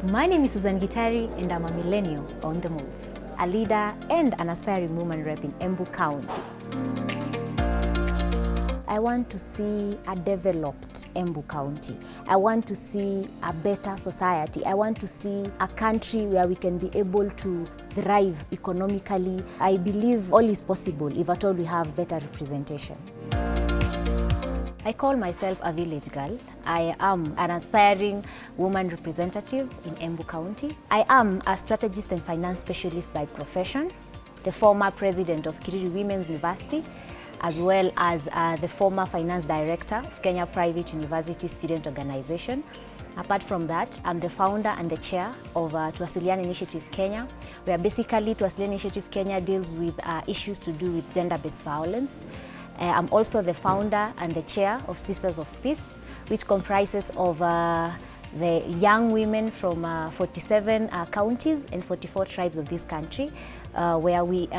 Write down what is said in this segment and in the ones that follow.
My name is Gitari and I'm a millennial on the move, a leader and an aspiring woman rep in Embu County. I want to see a developed Embu County. I want to see a better society. I want to see a country where we can be able to thrive economically. I believe all is possible if at all we have better representation. I call myself a village girl. I am an aspiring woman representative in Embu County. I am a strategist and finance specialist by profession, the former president of Kiriri Women's University, as well as the former finance director of Kenya Private University Student Organization. Apart from that, I'm the founder and the chair of Tuwasiliane Initiative Kenya, where basically Tuwasiliane Initiative Kenya deals with issues to do with gender-based violence. I'm also the founder and the chair of Sisters of Peace, which comprises of the young women from 47 counties and 44 tribes of this country, where we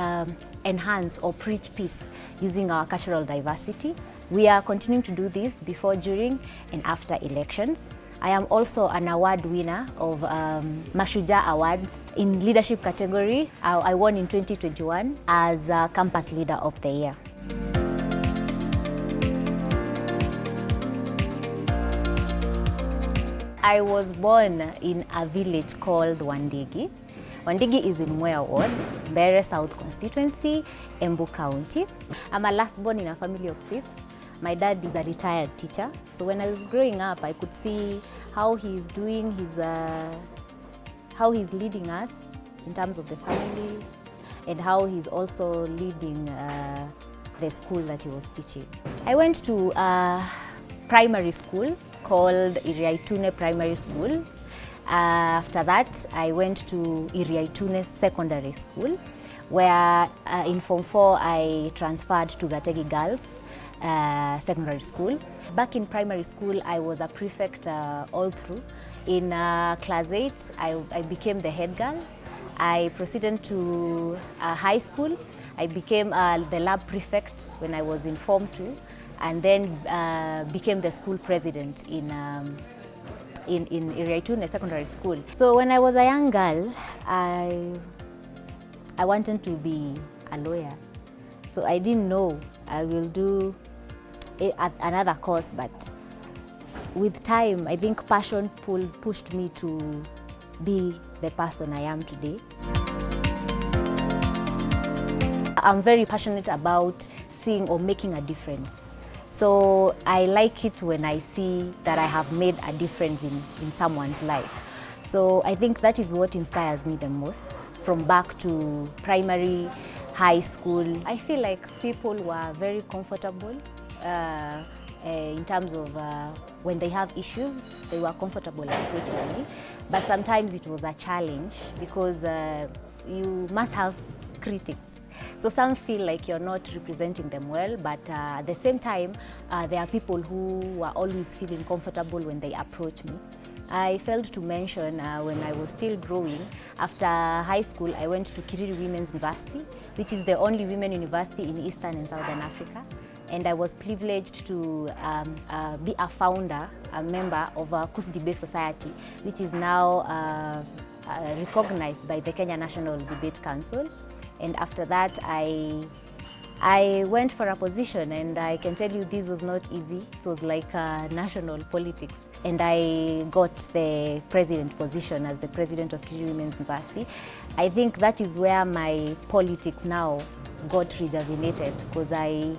enhance or preach peace using our cultural diversity. We are continuing to do this before, during, and after elections. I am also an award winner of Mashujaa Awards in leadership category. I won in 2021 as Campus Leader of the Year. I was born in a village called Wandigi. Wandigi is in Mwea Ward, Mbere South Constituency, Embu County. I'm a last born in a family of 6. My dad is a retired teacher. So when I was growing up, I could see how he's doing how he's leading us in terms of the family, and how he's also leading the school that he was teaching. I went to a primary school called Iriaitune Primary School. After that, I went to Iriaitune Secondary School, where in Form 4 I transferred to Gategi Girls Secondary School. Back in primary school, I was a prefect all through. In class 8, I became the head girl. I proceeded to high school. I became the lab prefect when I was in Form 2. And then became the school president in Iriaitune Secondary School. So when I was a young girl, I wanted to be a lawyer. So I didn't know I will do another course, but with time, I think passion pushed me to be the person I am today. I'm very passionate about seeing or making a difference. So I like it when I see that I have made a difference in someone's life. So I think that is what inspires me the most. From back to primary, high school, I feel like people were very comfortable in terms of when they have issues, they were comfortable approaching me. But sometimes it was a challenge because you must have critics. So some feel like you're not representing them well, but at the same time, there are people who are always feeling comfortable when they approach me. I failed to mention when I was still growing, after high school, I went to Kiriri Women's University, which is the only women university in Eastern and Southern Africa. And I was privileged to be a founder, a member of a Kus Debate Society, which is now recognized by the Kenya National Debate Council. And after that, I went for a position, and I can tell you this was not easy. It was like national politics. And I got the president position as the president of Kiriri Women's University. I think that is where my politics now got rejuvenated, because I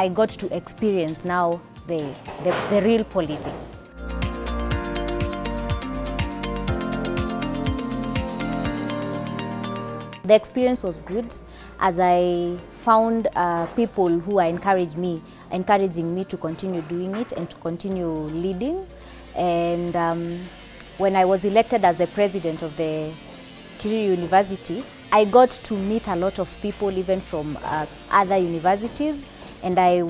got to experience now the real politics. The experience was good, as I found people who are encouraging me to continue doing it and to continue leading. And when I was elected as the president of the Kiriri University, I got to meet a lot of people, even from other universities, and I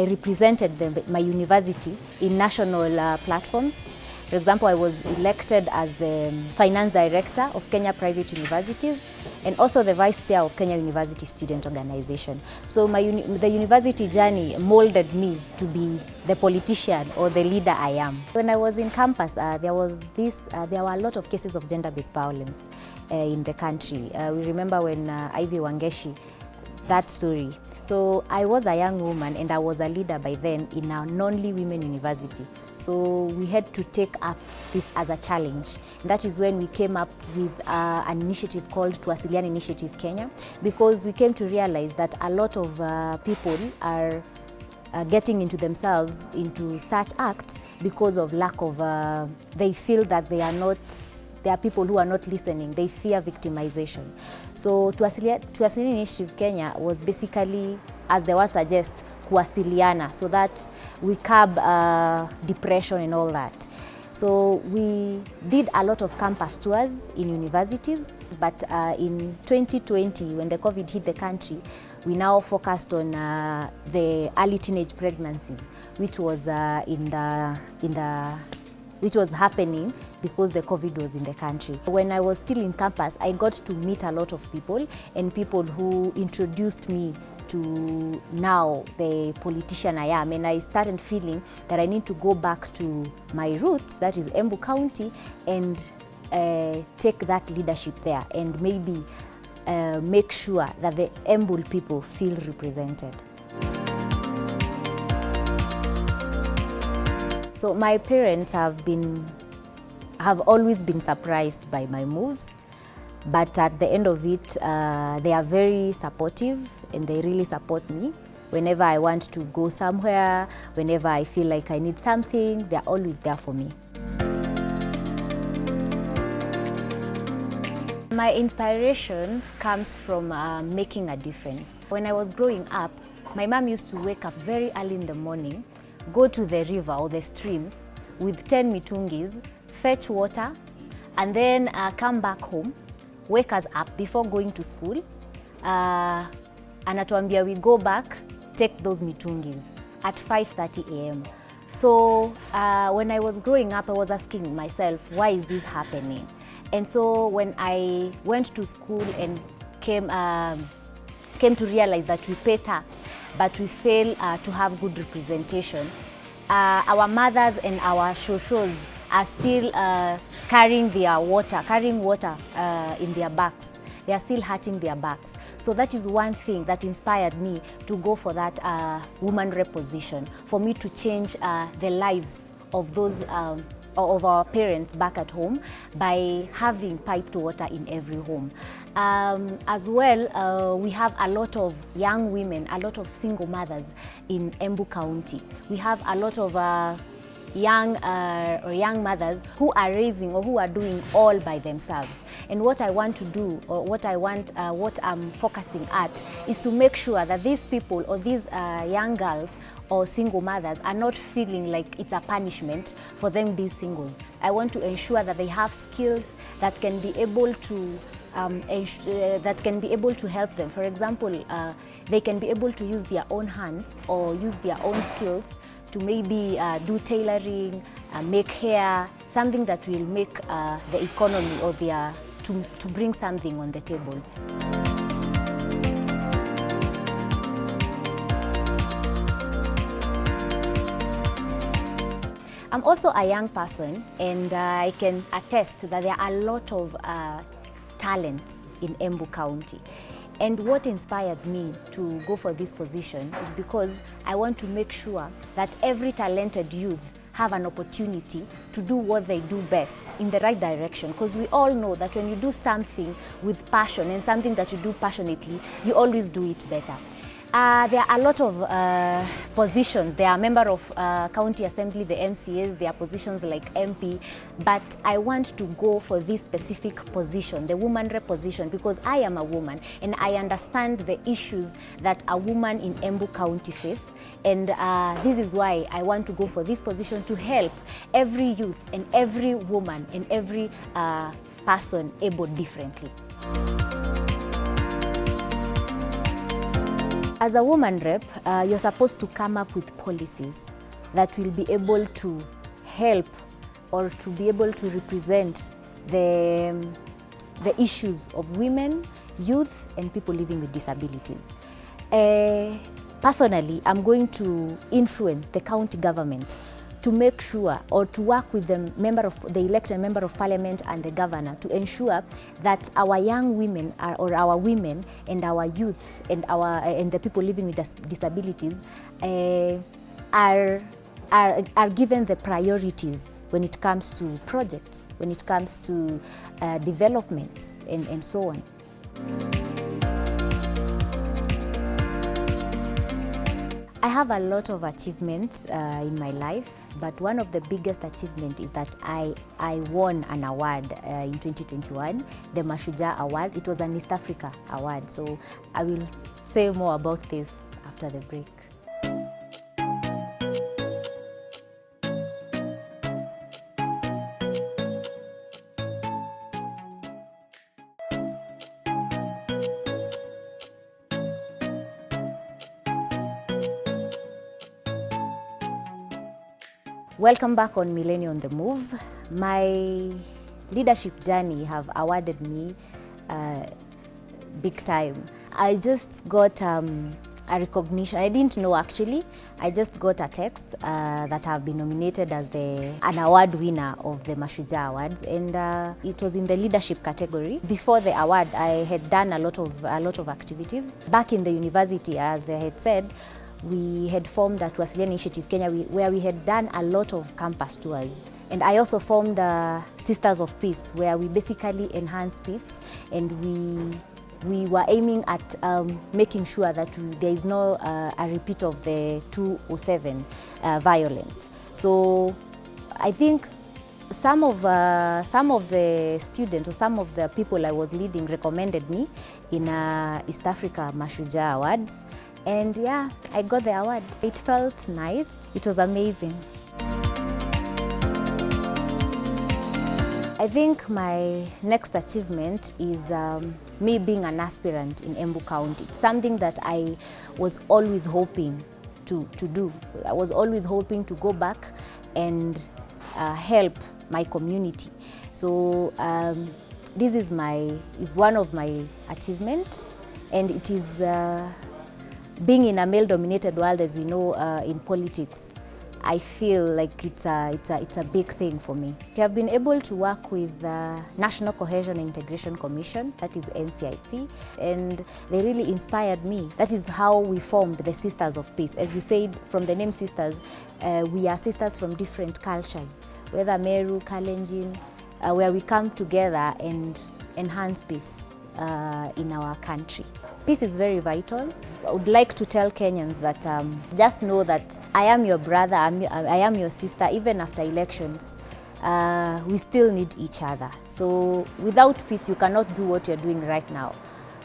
represented my university in national platforms. For example, I was elected as the finance director of Kenya Private Universities, and also the Vice Chair of Kenya University Student Organization. So the university journey molded me to be the politician or the leader I am. When I was in campus, there were a lot of cases of gender-based violence in the country. We remember when Ivy Wangeshi, that story. So I was a young woman and I was a leader by then in a non-only women university. So we had to take up this as a challenge. And that is when we came up with an initiative called Tuwasiliane Initiative Kenya, because we came to realize that a lot of people are getting into themselves into such acts because of lack of, they feel that there are people who are not listening, they fear victimization. So Tuwasiliane Initiative Kenya was basically, as the word suggests, kuwasiliana, so that we curb depression and all that. So we did a lot of campus tours in universities, but in 2020, when the COVID hit the country, we now focused on the early teenage pregnancies, which was which was happening because the COVID was in the country. When I was still in campus, I got to meet a lot of people, and people who introduced me to now the politician I am, and I started feeling that I need to go back to my roots, that is Embu County, and take that leadership there and maybe make sure that the Embu people feel represented. So my parents have always been surprised by my moves, but at the end of it, they are very supportive and they really support me. Whenever I want to go somewhere, whenever I feel like I need something, they're always there for me. My inspiration comes from making a difference. When I was growing up, my mom used to wake up very early in the morning, go to the river or the streams with 10 mitungis, fetch water, and then come back home, wake us up before going to school. Anatuambia we go back, take those mitungis at 5:30 a.m. So when I was growing up, I was asking myself, why is this happening? And so when I went to school and came to realize that we pay tax, but we fail to have good representation. Our mothers and our shoshos are still carrying water in their backs. They are still hurting their backs. So that is one thing that inspired me to go for that woman rep position, for me to change the lives of those of our parents back at home by having piped water in every home. As well, we have a lot of young women, a lot of single mothers in Embu County. We have a lot of young mothers who are raising or who are doing all by themselves. And what I want to do, or what I'm focusing at, is to make sure that these people or these young girls or single mothers are not feeling like it's a punishment for them being singles. I want to ensure that they have skills that can be able to help them. For example, they can be able to use their own hands or use their own skills to maybe do tailoring, make hair, something that will make the economy or to bring something on the table. I'm also a young person, and I can attest that there are a lot of talents in Embu County. And what inspired me to go for this position is because I want to make sure that every talented youth have an opportunity to do what they do best in the right direction. Because we all know that when you do something with passion and something that you do passionately, you always do it better. There are a lot of positions. There are member of county assembly, the MCAs, there are positions like MP, but I want to go for this specific position, the woman rep position, because I am a woman and I understand the issues that a woman in Embu County face. And this is why I want to go for this position, to help every youth and every woman and every person able differently. As a woman rep, you're supposed to come up with policies that will be able to help or to be able to represent the the issues of women, youth, and people living with disabilities. Personally, I'm going to influence the county government to make sure, or to work with the elected member of parliament and the governor to ensure that our young women or our women and our youth and the people living with disabilities are given the priorities when it comes to projects, when it comes to developments and so on. I have a lot of achievements in my life, but one of the biggest achievements is that I won an award in 2021, the Mashujaa Award. It was an East Africa award, so I will say more about this after the break. Welcome back on Millennium on the Move. My leadership journey have awarded me big time. I just got a recognition. I didn't know actually. I just got a text that I've been nominated as an award winner of the Mashujaa Awards, and it was in the leadership category. Before the award, I had done a lot of activities. Back in the university, as I had said, we had formed a Tuwasiliane Initiative Kenya, where we had done a lot of campus tours. And I also formed Sisters of Peace, where we basically enhance peace, and we were aiming at making sure that there is no a repeat of the 2007 violence. So I think some of the students or some of the people I was leading recommended me in East Africa Mashujaa Awards. And yeah, I got the award. It felt nice. It was amazing. I think my next achievement is me being an aspirant in Embu County. It's something that I was always hoping to do. I was always hoping to go back and help my community. So this is one of my achievements, and it is being in a male-dominated world, as we know, in politics. I feel like it's a big thing for me. I have been able to work with the National Cohesion and Integration Commission, that is NCIC, and they really inspired me. That is how we formed the Sisters of Peace. As we said, from the name Sisters, we are sisters from different cultures, whether Meru, Kalenjin, where we come together and enhance peace in our country. Peace is very vital. I would like to tell Kenyans that just know that I am your brother, I am your sister. Even after elections, we still need each other. So without peace, you cannot do what you're doing right now.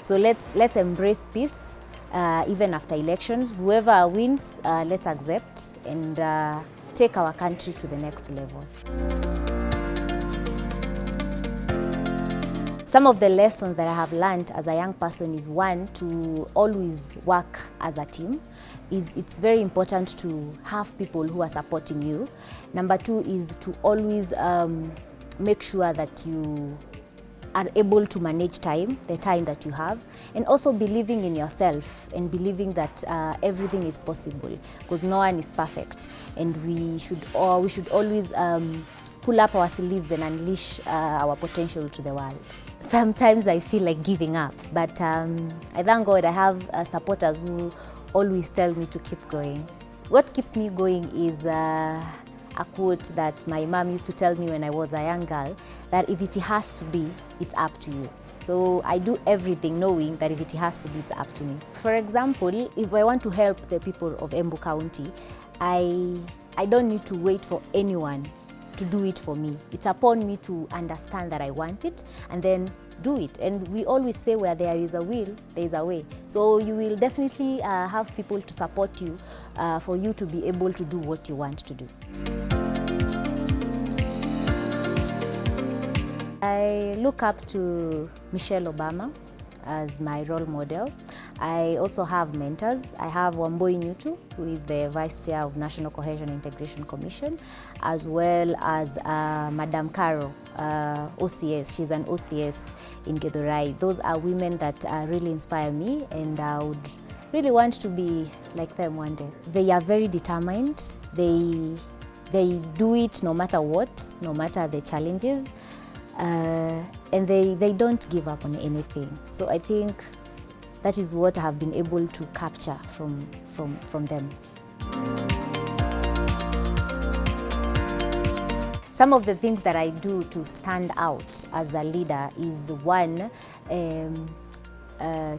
So let's embrace peace even after elections. Whoever wins, let's accept and take our country to the next level. Some of the lessons that I have learned as a young person is, one, to always work as a team. It's very important to have people who are supporting you. Number two is to always make sure that you are able to manage time, the time that you have, and also believing in yourself and believing that everything is possible, because no one is perfect, and we should always pull up our sleeves and unleash our potential to the world. Sometimes I feel like giving up, but I thank God I have supporters who always tell me to keep going. What keeps me going is a quote that my mom used to tell me when I was a young girl, that if it has to be, it's up to you. So I do everything knowing that if it has to be, it's up to me. For example, if I want to help the people of Embu County, I don't need to wait for anyone to do it for me. It's upon me to understand that I want it and then do it. And we always say, where there is a will, there is a way. So you will definitely have people to support you for you to be able to do what you want to do. I look up to Michelle Obama as my role model. I also have mentors. I have Wamboi Nyutu, who is the Vice Chair of National Cohesion Integration Commission, as well as Madam Caro, OCS. She's an OCS in Gitari. Those are women that really inspire me, and I would really want to be like them one day. They are very determined. They do it no matter what, no matter the challenges, and they don't give up on anything. So I think that is what I have been able to capture from them. Some of the things that I do to stand out as a leader is one,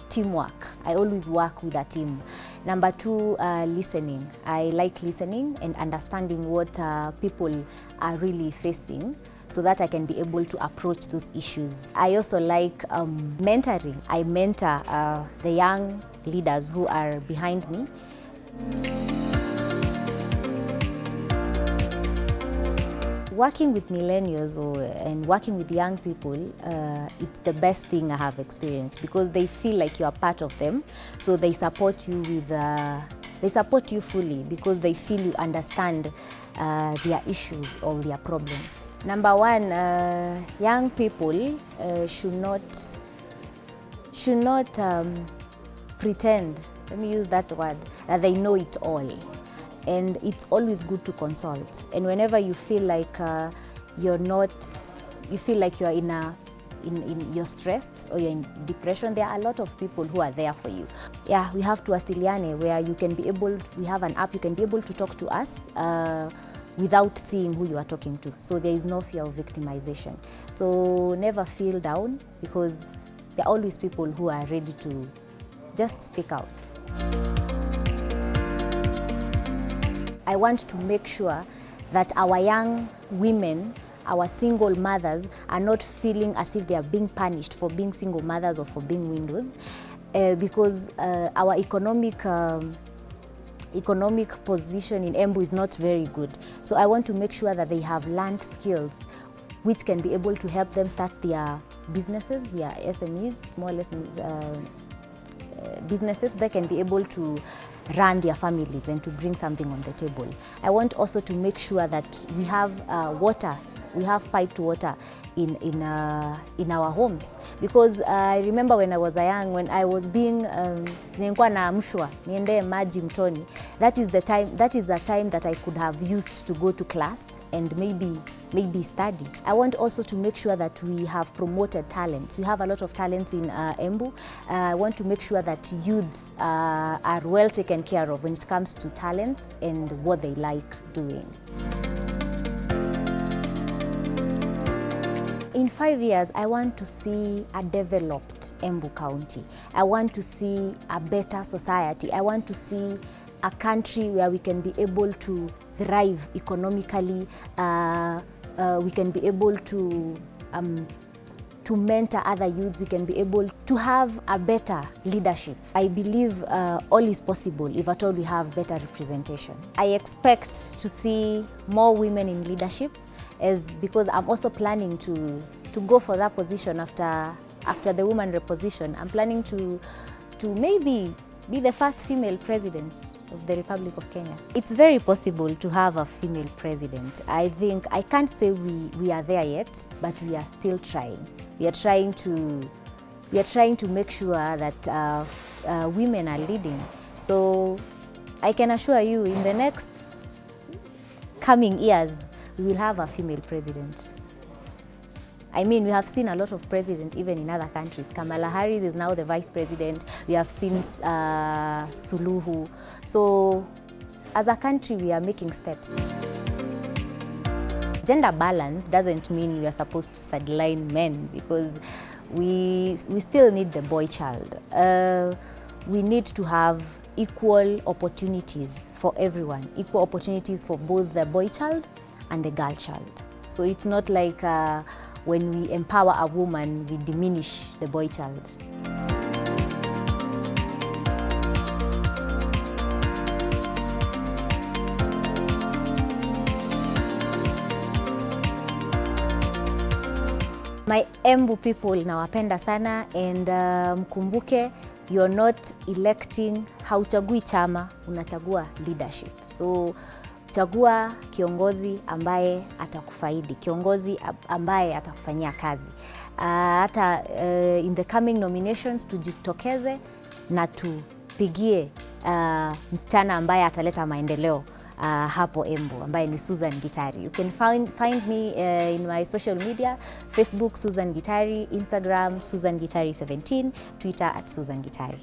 teamwork. I always work with a team. Number two, listening. I like listening and understanding what people are really facing, so that I can be able to approach those issues. I also like mentoring. I mentor the young leaders who are behind me. Working with millennials and working with young people, it's the best thing I have experienced, because they feel like you are part of them, so they support you with. They support you fully because they feel you understand their issues or their problems. Number one, young people should not pretend, let me use that word, that they know it all. And it's always good to consult. And whenever you feel like you feel like you're you're stressed or you're in depression, there are a lot of people who are there for you. Yeah, we have Tuwasiliane, where you can be able, we have an app, you can be able to talk to us without seeing who you are talking to. So there is no fear of victimization. So never feel down, because there are always people who are ready to just speak out. I want to make sure that our young women, our single mothers, are not feeling as if they are being punished for being single mothers or for being widows, because our economic position in Embu is not very good. So I want to make sure that they have learned skills which can be able to help them start their businesses, their SMEs, small SMEs, businesses, so they can be able to run their families and to bring something on the table. I want also to make sure that we have water, we have piped water in our homes, because I remember when I was young, when I was being nilikuwa naamshwa niende maji mtoni. That is the time that I could have used to go to class and maybe study. I want also to make sure that we have promoted talents. We have a lot of talents in Embu. I want to make sure that youths are well taken care of when it comes to talents and what they like doing. In 5 years, I want to see a developed Embu County. I want to see a better society. I want to see a country where we can be able to thrive economically. We can be able to mentor other youths. We can be able to have a better leadership. I believe all is possible if at all we have better representation. I expect to see more women in leadership, because I'm also planning to go for that position after the woman rep position. I'm planning to maybe be the first female president of the Republic of Kenya. It's very possible to have a female president. I think, I can't say we are there yet, but we are still trying. We are trying to make sure that women are leading. So I can assure you, in the next coming years, we will have a female president. I mean, we have seen a lot of presidents even in other countries. Kamala Harris is now the vice president. We have seen Suluhu. So as a country, we are making steps. Gender balance doesn't mean we are supposed to sideline men, because we still need the boy child. We need to have equal opportunities for everyone, equal opportunities for both the boy child and the girl child. So it's not like when we empower a woman, we diminish the boy child. My Embu people nawapenda sana, and mkumbuke you're not electing, hauchagui chama, unachagua leadership. So chagua kiongozi ambaye atakufaidi, kiongozi ambaye atakufanyia kazi. Hata in the coming nominations tujitokeze na tupigie msichana ambaye ataleta maendeleo hapo Embu, ambaye ni Susan Gitari. You can find me in my social media, Facebook Susan Gitari, Instagram Susan Gitari 17, Twitter @Susan Gitari.